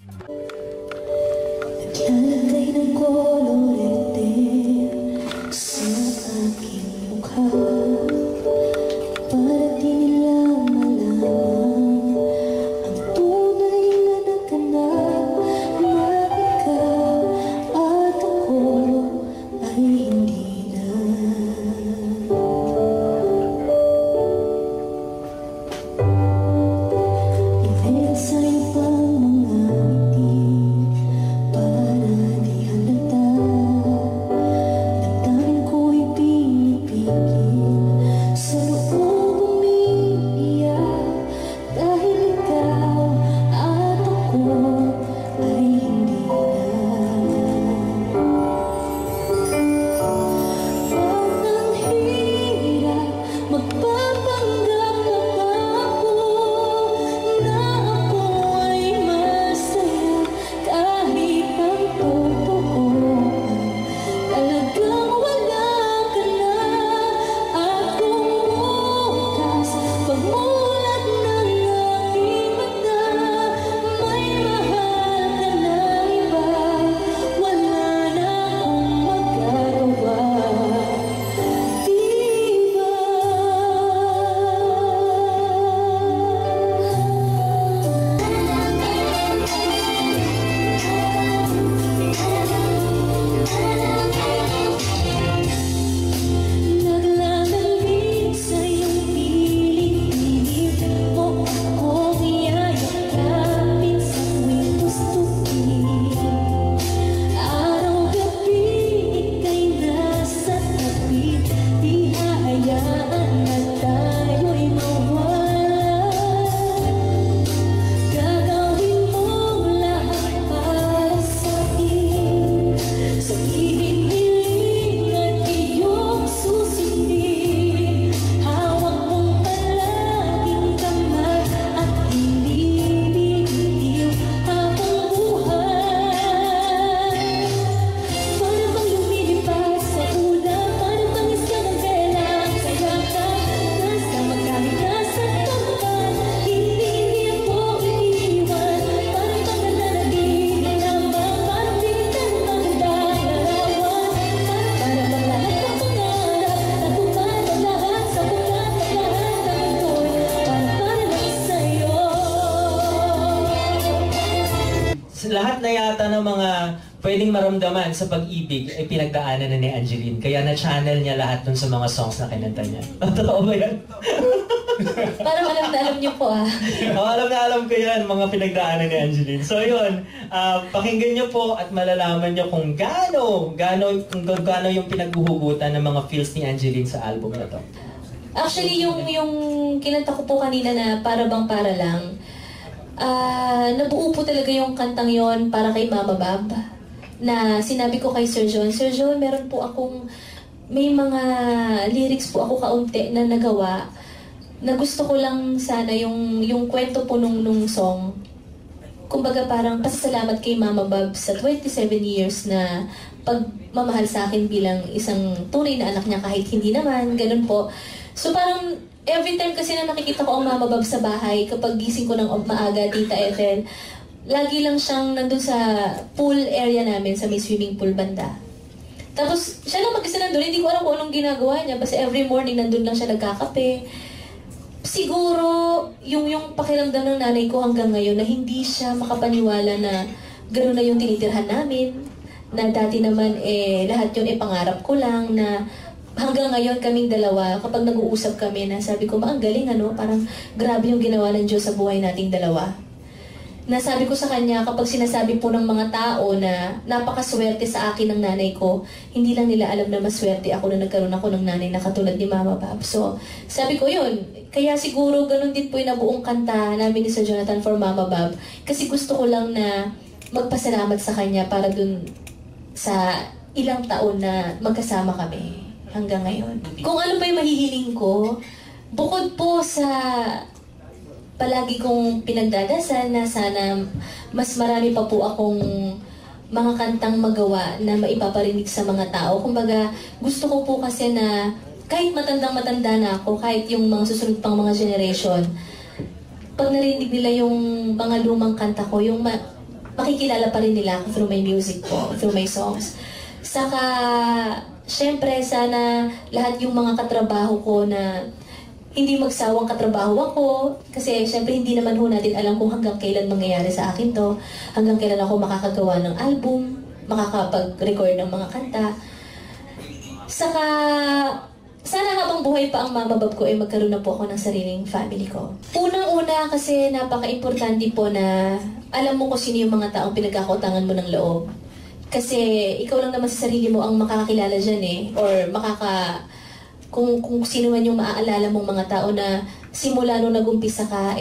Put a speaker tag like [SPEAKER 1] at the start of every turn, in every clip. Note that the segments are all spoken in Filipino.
[SPEAKER 1] Naglalagay ng kolorete sa aking mukha para di nila malaman ang tunay na naganap na ikaw at ako ay hindi na. Ipensa niyo pang mga ngiti para di halata. Damdamin ko'y pinipigil sa loob umiiyak dahil ikaw at ako ay hindi na. Pag ang hirap magpapanggap ako na ako ay masaya kahit ang totoo ay talagang wala ka na. At kung bukas pagmulat ng aking mata may mahal ka na iba, wala na akong magagawa, diba? Naglalambing sa iyong piling-piling mo akong iyayakapin sa tuwing gustuhin. Araw-gabi ika'y nasa tabi, di hahayaan na tayo'y mawala. Gagawin mong lahat para sa'kin, sabihin hiling at iyong susundin. Hawak mong palaging kamay at hindi bibitiw habang buhay. Para bang lumilipas sa ulan, para bang isang ang velang sa yakap, nasa magkamit sa tampan, hindi ako iiwan. Para bang nananagiging lamang, parang bigtan magandang larawan. Para bang lahat ng pangarap natupad ang lahat sa bulat at lahat ng ito'y para lang sa'yo.
[SPEAKER 2] Sa lahat na yata ng mga pwedeng maramdaman sa pag-ibig ay pinagdaanan na ni Angeline. Kaya na-channel niya lahat dun sa mga songs na kinanta niya. Totoo ba yan?
[SPEAKER 1] Parang alam na alam niyo po
[SPEAKER 2] Alam na alam ko yan, mga pinagdaanan ni Angeline. So yun, pakinggan niyo po at malalaman niyo kung gaano yung pinaghuhugutan ng mga feels ni Angeline sa album na to.
[SPEAKER 1] Actually, yung kinanta ko po kanina na para bang para lang, nabuo po talaga yung kantang yon para kay Mama Bob. Na sinabi ko kay Sir John, Sir John, meron po akong, may mga lyrics po ako kaunti na nagawa na gusto ko lang sana yung kwento po nung song. Kumbaga parang pasasalamat kay Mama Bob sa 27 years na pagmamahal sa akin bilang isang tunay na anak niya kahit hindi naman, ganun po. So parang every time kasi na nakikita ko ang Mama Bob sa bahay, kapag gising ko ng maaga, Tita Ethel, lagi lang siyang nandun sa pool area namin, sa may swimming pool banda. Tapos siya lang mag-isa nandun, hindi ko alam kung anong ginagawa niya, basta every morning nandun lang siya nagkakape. Siguro yung pakiramdam ng nanay ko hanggang ngayon na hindi siya makapaniwala na gano'n na yung tinitirhan namin, na dati naman lahat yun pangarap ko lang, na hanggang ngayon kaming dalawa, kapag nag-uusap kami na sabi ko, ang galing parang grabe yung ginawa ng Diyos sa buhay nating dalawa. Nasabi ko sa kanya, kapag sinasabi po ng mga tao na napakaswerte sa akin ng nanay ko, hindi lang nila alam na maswerte ako na nagkaroon ako ng nanay na katulad ni Mama Bob. So, sabi ko yun, kaya siguro ganun din po yung nabuong kanta namin ni Sir Jonathan for Mama Bob. Kasi gusto ko lang na magpasalamat sa kanya para dun sa ilang taon na magkasama kami hanggang ngayon. Kung ano pa yung mahihiling ko, bukod po sa palagi kong pinagdadasal na sana mas marami pa po akong mga kantang magawa na maipaparinig sa mga tao. Kumbaga, gusto ko po kasi na kahit matandang-matanda na ako, kahit yung mga susunod pang mga generation, pag narinig nila yung mga lumang kanta ko, yung makikilala pa rin nila ako through my music po, through my songs. Saka, syempre, sana lahat yung mga katrabaho ko na hindi magsawang katrabaho ako. Kasi, syempre, hindi naman ho natin alam kung hanggang kailan mangyayari sa akin to. Hanggang kailan ako makakagawa ng album, makakapag-record ng mga kanta. Saka, sana habang buhay pa ang mamabab ko, magkaroon na po ako ng sariling family ko. Unang-una kasi napaka-importante po na alam mo kung sino yung mga taong pinagkakautangan mo ng loob. Kasi ikaw lang naman sa sarili mo ang makakakilala dyan or kung sino man yung maaalala mong mga tao na simula nung nag-umpisa ka,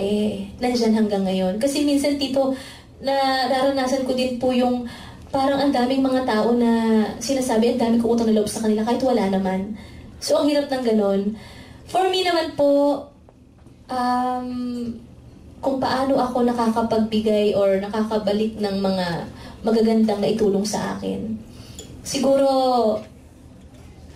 [SPEAKER 1] nandyan hanggang ngayon. Kasi minsan, Tito, nararanasan ko din po yung parang ang daming mga tao na sinasabi, ang daming kong utang na loob sa kanila kahit wala naman. So, ang hirap ng ganon. For me naman po, kung paano ako nakakapagbigay or nakakabalik ng mga magagandang na itulong sa akin. Siguro,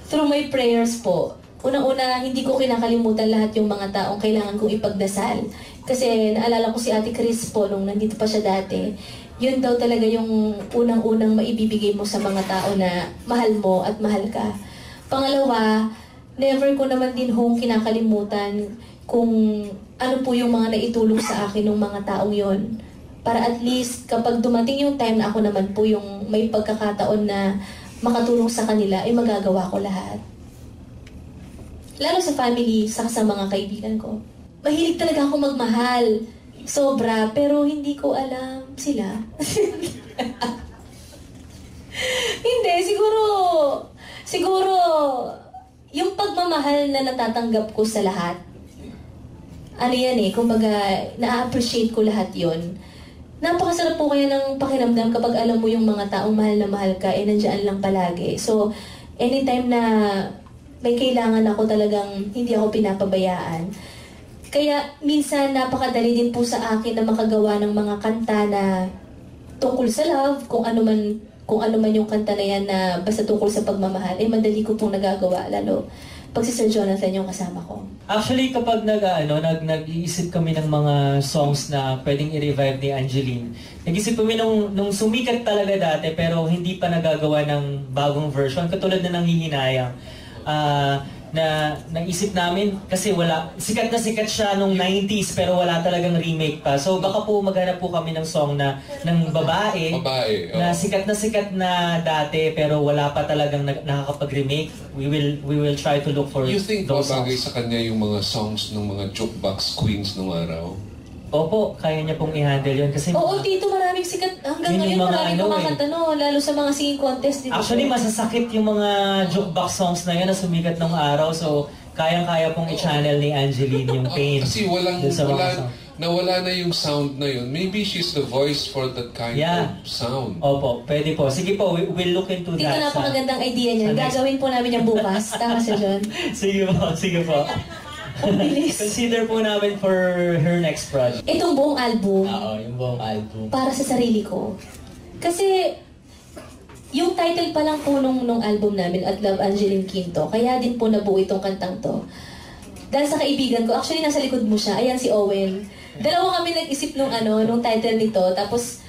[SPEAKER 1] through my prayers po, unang-una, hindi ko kinakalimutan lahat yung mga taong kailangan kong ipagdasal. Kasi naalala ko si Ate Chris po nung nandito pa siya dati. Yun daw talaga yung unang-unang maibibigay mo sa mga tao na mahal mo at mahal ka. Pangalawa, never ko naman din hong kinakalimutan kung ano po yung mga naitulong sa akin ng mga taong yon. Para at least kapag dumating yung time na ako naman po yung may pagkakataon na makatulong sa kanila, magagawa ko lahat. Lalo sa family, sa mga kaibigan ko. Mahilig talaga ako magmahal. Sobra, pero hindi ko alam sila. Hindi, siguro, yung pagmamahal na natatanggap ko sa lahat, ano yan kumbaga, na-appreciate ko lahat yon. Napakasarap po kaya ng pakiramdam kapag alam mo yung mga taong mahal na mahal ka, nandiyan lang palagi. So, anytime na may kailangan ako talagang hindi ako pinapabayaan. Kaya minsan napakadali din po sa akin na makagawa ng mga kanta na tungkol sa love, kung ano man yung kanta na yan na basta tungkol sa pagmamahal, madali ko pong nagagawa, lalo pag si Sir Jonathan yung kasama ko.
[SPEAKER 2] Actually, kapag nag-iisip kami ng mga songs na pwedeng i-revive ni Angeline, nag-isip kami nung sumikat talaga dati pero hindi pa nagagawa ng bagong version, katulad na nanghihinayang. Na naisip namin kasi sikat na sikat siya nung 90s pero wala talagang remake pa. So baka po maghanap po kami ng song ng babae na sikat na dati pero wala pa talagang nakakapag-remake. We will try to look for those songs.
[SPEAKER 3] You think babagay sa kanya yung mga songs ng mga jukebox queens nung araw?
[SPEAKER 2] Opo, kaya niya pong i-handle yun. Kasi
[SPEAKER 1] Oo, Tito, maraming sikat. Hanggang ngayon, maraming kumakanta, lalo sa mga singing contest. Dito.
[SPEAKER 2] Actually, masasakit yung mga jukebox songs na yun na sumikat nung araw. So, kayang-kaya pong i-channel ni Angeline yung pain.
[SPEAKER 3] Kasi nawala na yung sound na yun. Maybe she's the voice for that kind of sound.
[SPEAKER 2] Opo, pwede po. Sige po, we'll look into
[SPEAKER 1] Tito,
[SPEAKER 2] that.
[SPEAKER 1] napakagandang idea niya. Gagawin po namin yung bukas. Tama siya, John.
[SPEAKER 2] Sige po. Consider po namin for her next project.
[SPEAKER 1] Itong buong album.
[SPEAKER 2] Oo, yung buong album.
[SPEAKER 1] Para sa sarili ko. Kasi, yung title pa lang po nung album namin, At Love Angeline Quinto, kaya din po nabuo itong kantang to. Dahil sa kaibigan ko, actually nasa likod mo siya, ayan si Owen. Dalawa kami nag-isip nung title nito, tapos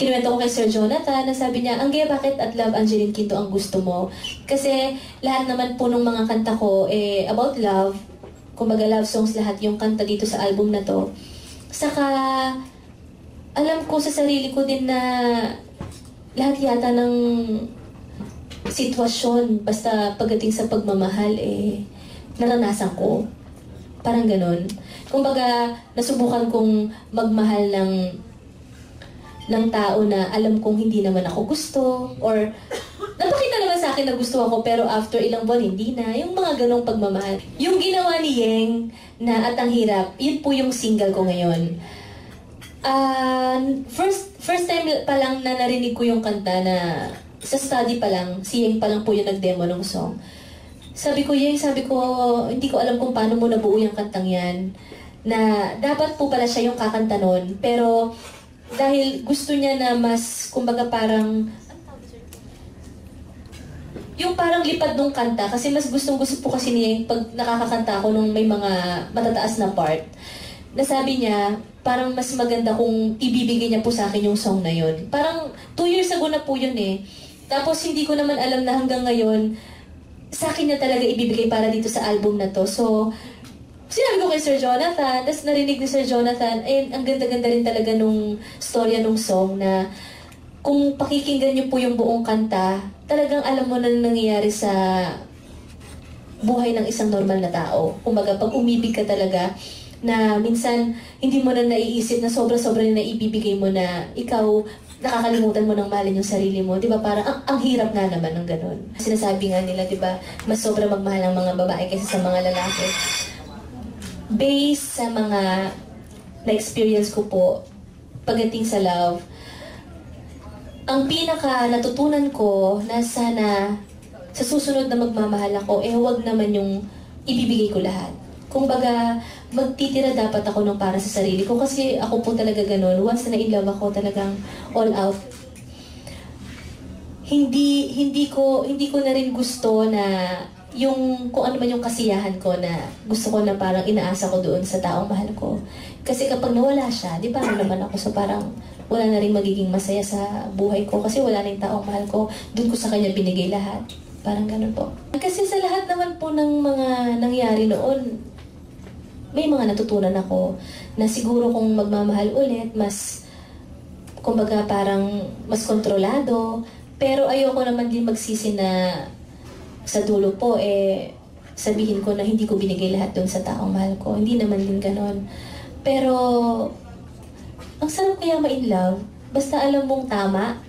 [SPEAKER 1] kinuwento ko kay Sir Jonathan na sabi niya, Angge, bakit At Love Angeline Quinto ang gusto mo? Kasi lahat naman po nung mga kanta ko, about love, kumbaga love songs lahat yung kanta dito sa album na to. Saka, alam ko sa sarili ko din na lahat yata ng sitwasyon, basta pagdating sa pagmamahal, naranasan ko. Parang ganun. Kumbaga, nasubukan kong magmahal ng tao na alam kong hindi naman ako gusto, or napakita naman sa akin na gusto ako pero after ilang buwan hindi na. Yung mga ganong pagmamahal. Yung ginawa ni Yeng na At Ang Hirap, yun po yung single ko ngayon. First time pa lang na narinig ko yung kanta na sa study pa lang, si Yeng pa lang po yung nag-demo ng song. Sabi ko, Yeng, hindi ko alam kung paano mo nabuo yung kantang yan. Na dapat po pala siya yung kakanta nun. Pero dahil gusto niya na mas, kumbaga parang yung parang lipad nung kanta, kasi mas gustong-gusto po kasi niya pag nakakakanta ako nung may mga matataas na part. nasabi niya, parang mas maganda kung ibibigay niya po sa akin yung song na yun. Parang 2 years ago na po yun eh. Tapos hindi ko naman alam na hanggang ngayon, sa akin niya talaga ibibigay para dito sa album na to. So, sinabi ko kay Sir Jonathan, tapos narinig ni Sir Jonathan, ayun, ang ganda-ganda rin talaga nung storya nung song na kung pakikinggan niyo po yung buong kanta, talagang alam mo na nangyayari sa buhay ng isang normal na tao. Kumbaga, pag umibig ka talaga, na minsan hindi mo na naiisip na sobra-sobra na ibibigay mo na ikaw nakakalimutan mo ng mahalin yung sarili mo. Di ba? Parang ang hirap nga naman ng ganun. Sinasabi nga nila, di ba, mas sobra magmahal ang mga babae kaysa sa mga lalaki. Based sa mga na-experience ko po, pagdating sa love, ang pinaka natutunan ko na sana sa susunod na magmamahal ako, huwag naman yung ibibigay ko lahat. Kumbaga, magtitira dapat ako ng para sa sarili ko kasi ako po talaga ganun. Once na in love ako, talagang all out. Hindi ko na rin gusto na yung kung ano man yung kasiyahan ko na gusto ko na parang inaasa ko doon sa taong mahal ko. Kasi kapag nawala siya, di ba naman ako, so parang wala na rin magiging masaya sa buhay ko kasi wala na yung taong mahal ko. Doon ko sa kanya binigay lahat. Parang ganun po. Kasi sa lahat naman po ng mga nangyari noon, may mga natutunan ako na siguro kung magmamahal ulit, mas, kumbaga parang mas kontrolado. Pero ayoko naman din magsisi na sa dulo po, sabihin ko na hindi ko binigay lahat doon sa taong mahal ko. Hindi naman din ganon. Pero, ang sarap kaya ma-in love, basta alam mong tama,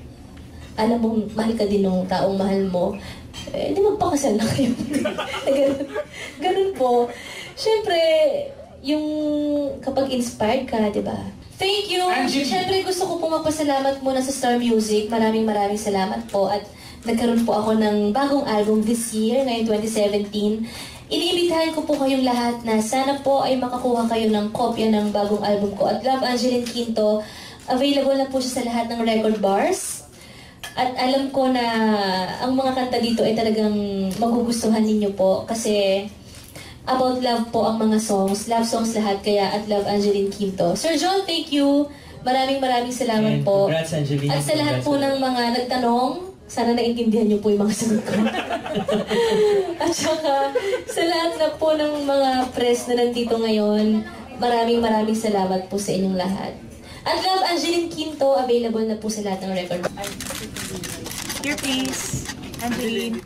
[SPEAKER 1] alam mong mahal ka din ng taong mahal mo, di magpakasal na kayo. ganun po. Siyempre, yung kapag inspired ka, di ba? Thank you! Siyempre, gusto ko po magpasalamat muna sa Star Music. Maraming salamat po. At nagkaroon po ako ng bagong album this year, ngayon 2017. Iniimbitahan ko po kayong lahat na sana po ay makakuha kayo ng kopya ng bagong album ko. At Love Angeline Quinto, available na po siya sa lahat ng record bars. At alam ko na ang mga kanta dito ay talagang magugustuhan ninyo po kasi about love po ang mga songs, love songs lahat, kaya at Love Angeline Quinto. Sir John, thank you. Maraming salamat po.
[SPEAKER 2] Congrats, Angeline.
[SPEAKER 1] At sa lahat po ng mga nagtanong, sana naintindihan niyo po yung mga sagot ko. At saka, sa lahat na po ng mga press na nandito ngayon, maraming salamat po sa inyong lahat. At Love Angeline Quinto, available na po sa lahat ng record.
[SPEAKER 4] Here, please. Angeline.